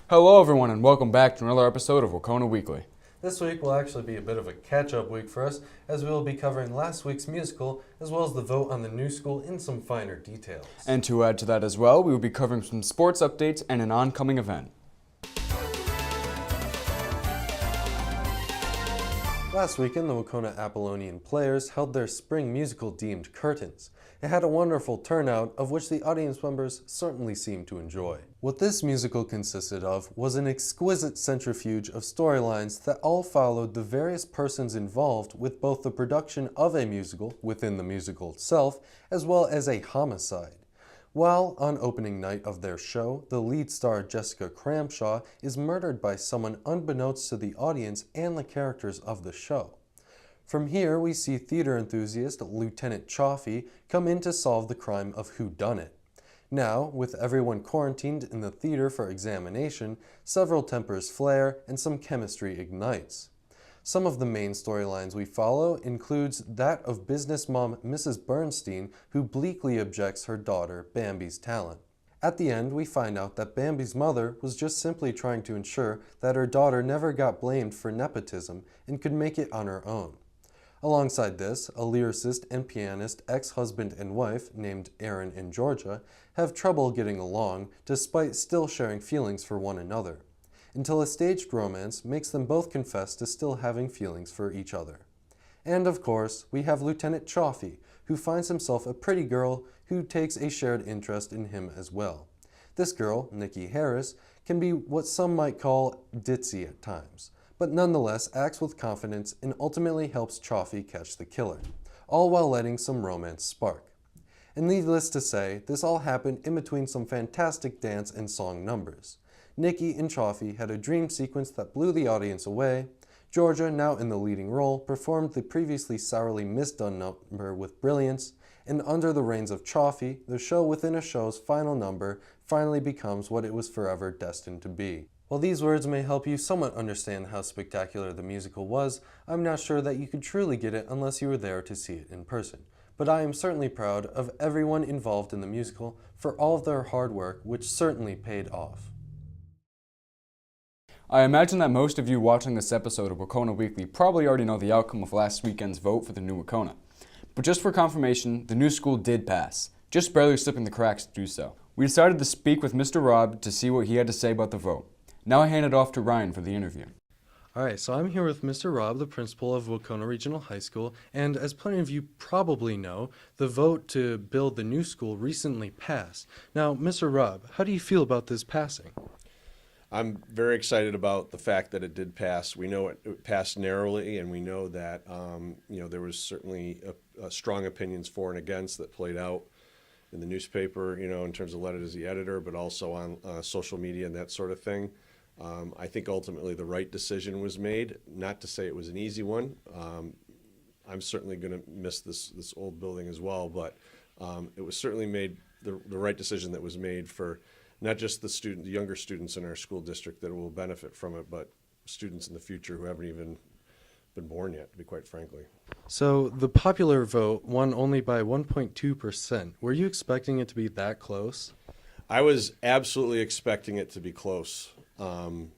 Hello everyone and welcome back to another episode of Wahconah Weekly. This week will actually be a bit of a catch-up week for us, as we will be covering last week's musical, as well as the vote on the new school in some finer details. And to add to that as well, we will be covering some sports updates and an oncoming event. Last weekend, the Wahconah Apollonian Players held their spring musical deemed Curtains. It had a wonderful turnout, of which the audience members certainly seemed to enjoy. What this musical consisted of was an exquisite centrifuge of storylines that all followed the various persons involved with both the production of a musical within the musical itself, as well as a homicide. While, on opening night of their show, the lead star Jessica Cramshaw is murdered by someone unbeknownst to the audience and the characters of the show. From here, we see theater enthusiast Lieutenant Chaffee come in to solve the crime of whodunit. Now, with everyone quarantined in the theater for examination, several tempers flare and some chemistry ignites. Some of the main storylines we follow includes that of business mom Mrs. Bernstein, who bleakly objects her daughter Bambi's talent. At the end, we find out that Bambi's mother was just simply trying to ensure that her daughter never got blamed for nepotism and could make it on her own. Alongside this, a lyricist and pianist ex-husband and wife named Aaron and Georgia have trouble getting along despite still sharing feelings for one another, until a staged romance makes them both confess to still having feelings for each other. And of course, we have Lieutenant Chaffee, who finds himself a pretty girl who takes a shared interest in him as well. This girl, Nikki Harris, can be what some might call ditzy at times, but nonetheless acts with confidence and ultimately helps Chaffee catch the killer, all while letting some romance spark. And needless to say, this all happened in between some fantastic dance and song numbers. Nikki and Chaffee had a dream sequence that blew the audience away. Georgia, now in the leading role, performed the previously sourly misdone number with brilliance, and under the reins of Chaffee, the show within a show's final number finally becomes what it was forever destined to be. While these words may help you somewhat understand how spectacular the musical was, I'm not sure that you could truly get it unless you were there to see it in person. But I am certainly proud of everyone involved in the musical for all of their hard work, which certainly paid off. I imagine that most of you watching this episode of Wahconah Weekly probably already know the outcome of last weekend's vote for the new Wahconah. But just for confirmation, the new school did pass, just barely slipping the cracks to do so. We decided to speak with Mr. Robb to see what he had to say about the vote. Now I hand it off to Ryan for the interview. Alright, so I'm here with Mr. Robb, the principal of Wahconah Regional High School, and as plenty of you probably know, the vote to build the new school recently passed. Now, Mr. Robb, how do you feel about this passing? I'm very excited about the fact that it did pass. We know it passed narrowly, and we know that there was certainly strong opinions for and against that played out in the newspaper, in terms of letters to the editor, but also on social media and that sort of thing. I think ultimately the right decision was made. Not to say it was an easy one. I'm certainly going to miss this old building as well, but it was certainly made the right decision that was made for not just the younger students in our school district that will benefit from it, but students in the future who haven't even been born yet, to be quite frankly. So the popular vote won only by 1.2%. Were you expecting it to be that close? I was absolutely expecting it to be close. To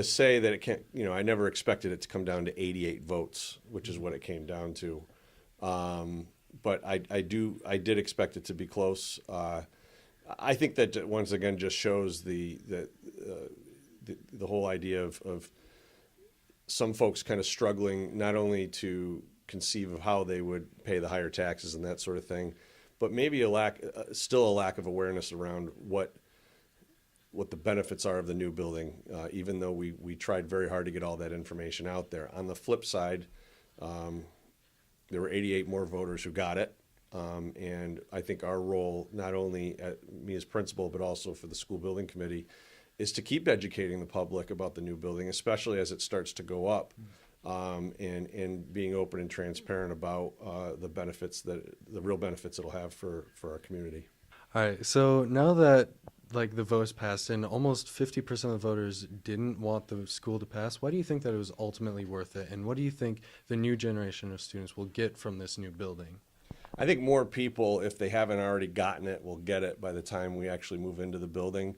say that it can't, I never expected it to come down to 88 votes, which is what it came down to. But I did expect it to be close. I think that once again just shows the whole idea of some folks kind of struggling not only to conceive of how they would pay the higher taxes and that sort of thing, but maybe still a lack of awareness around what the benefits are of the new building, even though we tried very hard to get all that information out there. On the flip side, there were 88 more voters who got it. And I think our role, not only at me as principal, but also for the school building committee, is to keep educating the public about the new building, especially as it starts to go up, and being open and transparent about the real benefits it'll have for our community. All right, so now that the votes passed and almost 50% of the voters didn't want the school to pass, why do you think that it was ultimately worth it? And what do you think the new generation of students will get from this new building? I think more people, if they haven't already gotten it, will get it by the time we actually move into the building.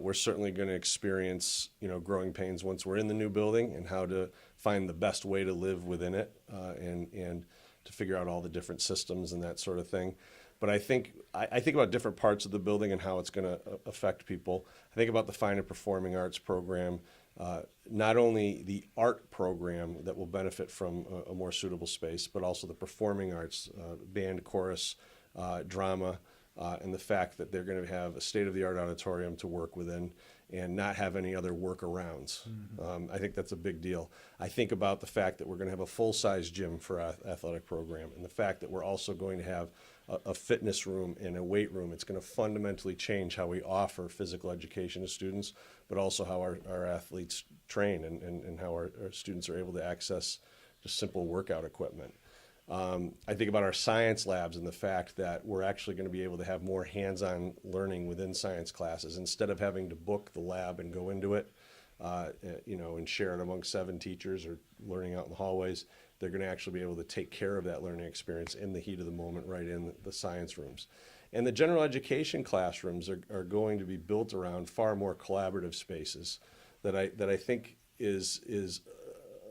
We're certainly going to experience, growing pains once we're in the new building and how to find the best way to live within it, and to figure out all the different systems and that sort of thing. But I think about different parts of the building and how it's going to affect people. I think about the Fine and Performing Arts program, not only the art program that will benefit from a more suitable space, but also the performing arts, band, chorus, drama, and the fact that they're going to have a state-of-the-art auditorium to work within and not have any other workarounds. I think that's a big deal. I think about the fact that we're going to have a full-size gym for our athletic program, and the fact that we're also going to have a fitness room and a weight room. It's going to fundamentally change how we offer physical education to students, but also how our athletes train and how our students are able to access just simple workout equipment. I think about our science labs and the fact that we're actually going to be able to have more hands-on learning within science classes instead of having to book the lab and go into it, and share it among 7 teachers or learning out in the hallways. They're going to actually be able to take care of that learning experience in the heat of the moment right in the science rooms. And the general education classrooms are going to be built around far more collaborative spaces that I think is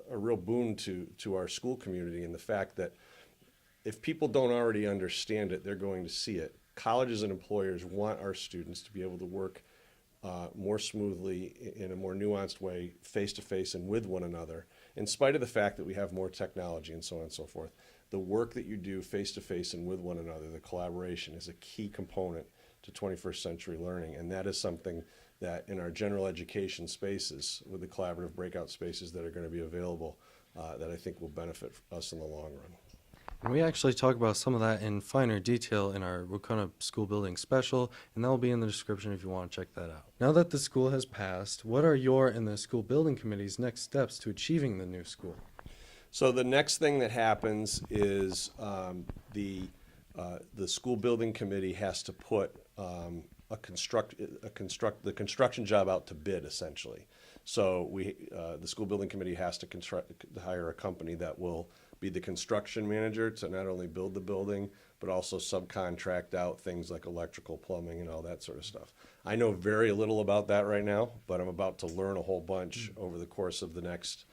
a real boon to our school community, and the fact that if people don't already understand it, they're going to see it. Colleges and employers want our students to be able to work more smoothly in a more nuanced way, face-to-face and with one another, in spite of the fact that we have more technology and so on and so forth. The work that you do face-to-face and with one another, the collaboration, is a key component to 21st century learning, and that is something that in our general education spaces, with the collaborative breakout spaces that are going to be available, that I think will benefit us in the long run. And we actually talk about some of that in finer detail in our Wahconah School Building Special, and that will be in the description if you want to check that out. Now that the school has passed, what are your and the School Building Committee's next steps to achieving the new school? So the next thing that happens is the School Building Committee has to put the construction job out to bid, essentially. So the School Building Committee has to hire a company that will be the construction manager to not only build the building, but also subcontract out things like electrical, plumbing, and all that sort of stuff. I know very little about that right now, but I'm about to learn a whole bunch over the course of the next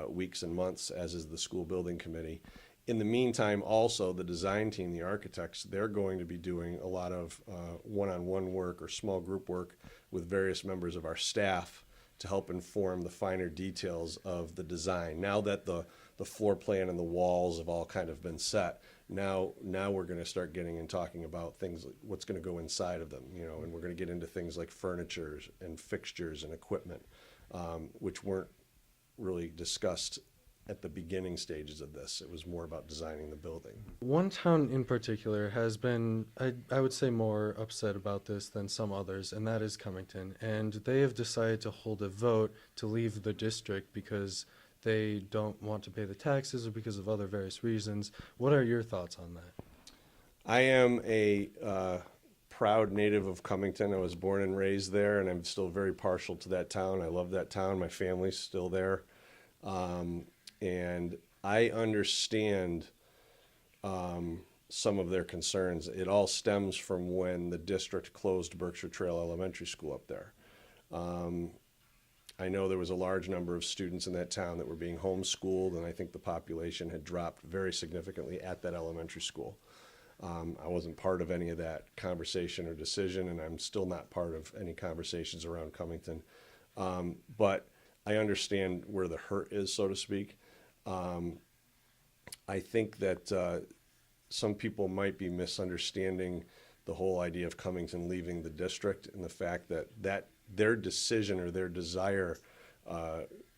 weeks and months, as is the School Building Committee. In the meantime, also, the design team, the architects, they're going to be doing a lot of one-on-one work or small group work with various members of our staff to help inform the finer details of the design. Now that the floor plan and the walls have all kind of been set, now we're going to start getting and talking about things like what's going to go inside of them, and we're going to get into things like furniture and fixtures and equipment, which weren't really discussed at the beginning stages of this. It was more about designing the building. One town in particular has been, I would say, more upset about this than some others, and that is Cummington. And they have decided to hold a vote to leave the district because they don't want to pay the taxes or because of other various reasons. What are your thoughts on that? I am a proud native of Cummington. I was born and raised there, and I'm still very partial to that town. I love that town. My family's still there. And I understand some of their concerns. It all stems from when the district closed Berkshire Trail Elementary School up there. I know there was a large number of students in that town that were being homeschooled, and I think the population had dropped very significantly at that elementary school. I wasn't part of any of that conversation or decision, and I'm still not part of any conversations around Cummington. But I understand where the hurt is, so to speak. I think that some people might be misunderstanding the whole idea of Cummington leaving the district, and the fact that their decision or their desire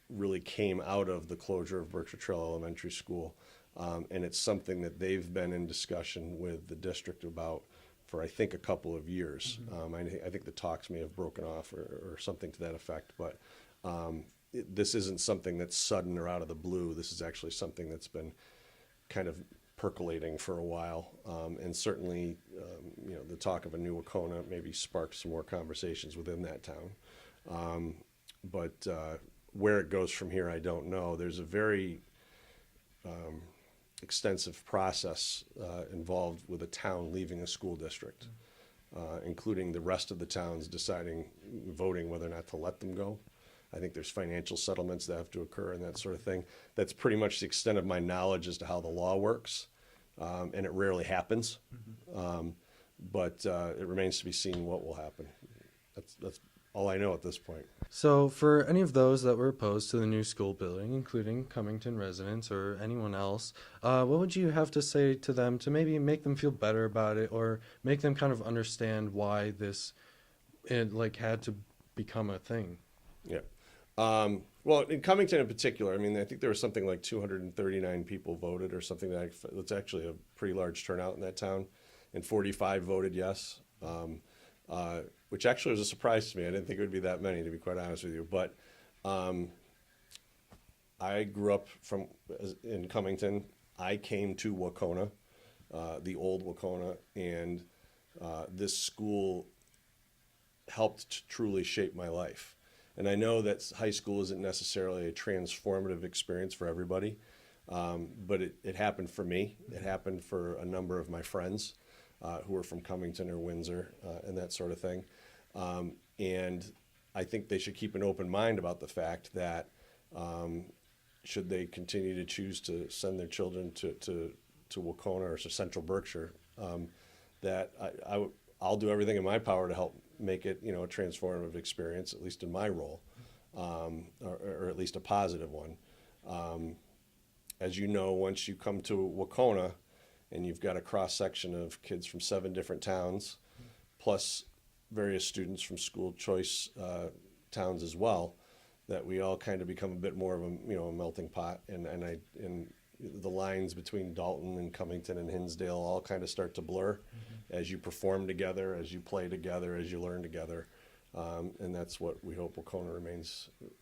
really came out of the closure of Berkshire Trail Elementary School. And it's something that they've been in discussion with the district about for, I think, a couple of years. I think the talks may have broken off or something to that effect, but this isn't something that's sudden or out of the blue. This is actually something that's been kind of percolating for a while, and certainly, the talk of a new Wahconah maybe sparked some more conversations within that town. But where it goes from here, I don't know. There's a very extensive process involved with a town leaving a school district. including the rest of the towns voting whether or not to let them go. I think there's financial settlements that have to occur and that sort of thing. That's pretty much the extent of my knowledge as to how the law works, and it rarely happens. But it remains to be seen what will happen. That's all I know at this point. So for any of those that were opposed to the new school building, including Cummington residents or anyone else, what would you have to say to them to maybe make them feel better about it, or make them kind of understand why it had to become a thing? Yeah. Well, in Cummington in particular, I mean, I think there was something like 239 people voted or something. That's actually a pretty large turnout in that town, and 45 voted yes, which actually was a surprise to me. I didn't think it would be that many, to be quite honest with you. But I grew up in Cummington. I came to Wahconah, the old Wahconah, and this school helped to truly shape my life. And I know that high school isn't necessarily a transformative experience for everybody, but it happened for me. It happened for a number of my friends who are from Cummington or Windsor and that sort of thing. And I think they should keep an open mind about the fact that should they continue to choose to send their children to Wahconah or to Central Berkshire, that I'll do everything in my power to help make it, a transformative experience, at least in my role, or at least a positive one. As you know, once you come to Wahconah and you've got a cross-section of kids from 7 different towns, plus various students from school choice towns as well, that we all kind of become a bit more of a melting pot, and the lines between Dalton and Cummington and Hinsdale all kind of start to blur as you perform together, as you play together, as you learn together, and that's what we hope Wahconah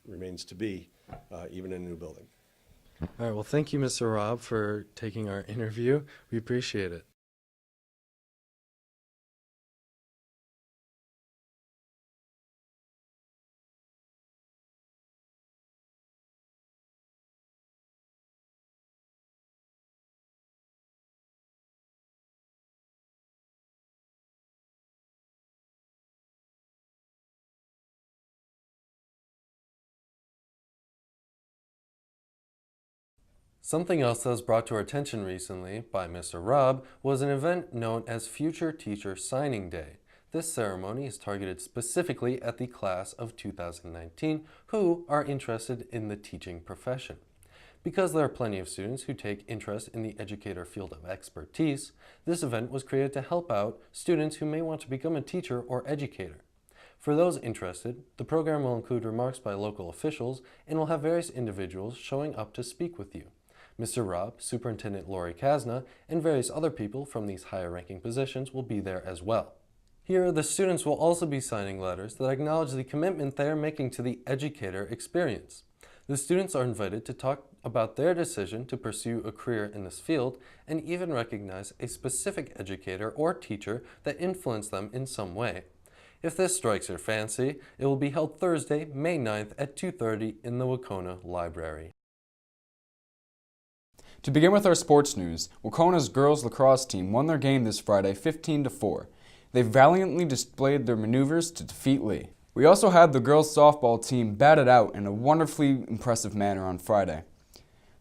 remains to be, even in a new building. All right, well, thank you, Mr. Rob, for taking our interview. We appreciate it. Something else that was brought to our attention recently by Mr. Rob was an event known as Future Teacher Signing Day. This ceremony is targeted specifically at the class of 2019 who are interested in the teaching profession. Because there are plenty of students who take interest in the educator field of expertise, this event was created to help out students who may want to become a teacher or educator. For those interested, the program will include remarks by local officials and will have various individuals showing up to speak with you. Mr. Rob, Superintendent Lori Kasna, and various other people from these higher-ranking positions will be there as well. Here, the students will also be signing letters that acknowledge the commitment they are making to the educator experience. The students are invited to talk about their decision to pursue a career in this field and even recognize a specific educator or teacher that influenced them in some way. If this strikes your fancy, it will be held Thursday, May 9th at 2:30 in the Wahconah Library. To begin with our sports news, Wahconah's girls lacrosse team won their game this Friday 15-4. They valiantly displayed their maneuvers to defeat Lee. We also had the girls softball team batted out in a wonderfully impressive manner on Friday.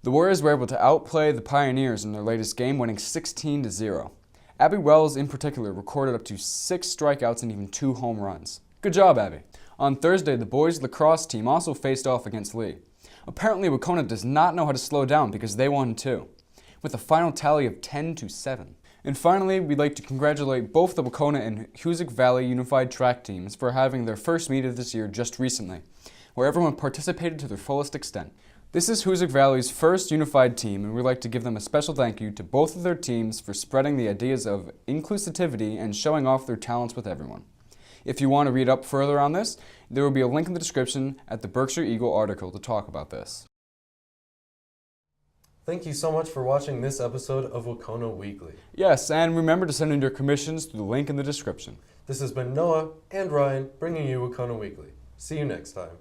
The Warriors were able to outplay the Pioneers in their latest game, winning 16-0. Abby Wells in particular recorded up to 6 strikeouts and even 2 home runs. Good job, Abby. On Thursday, the boys lacrosse team also faced off against Lee. Apparently, Wahconah does not know how to slow down because they won too, with a final tally of 10-7. And finally, we'd like to congratulate both the Wahconah and Hoosick Valley Unified Track teams for having their first meet of this year just recently, where everyone participated to their fullest extent. This is Hoosick Valley's first unified team, and we'd like to give them a special thank you to both of their teams for spreading the ideas of inclusivity and showing off their talents with everyone. If you want to read up further on this, there will be a link in the description at the Berkshire Eagle article to talk about this. Thank you so much for watching this episode of Wahconah Weekly. Yes, and remember to send in your commissions through the link in the description. This has been Noah and Ryan bringing you Wahconah Weekly. See you next time.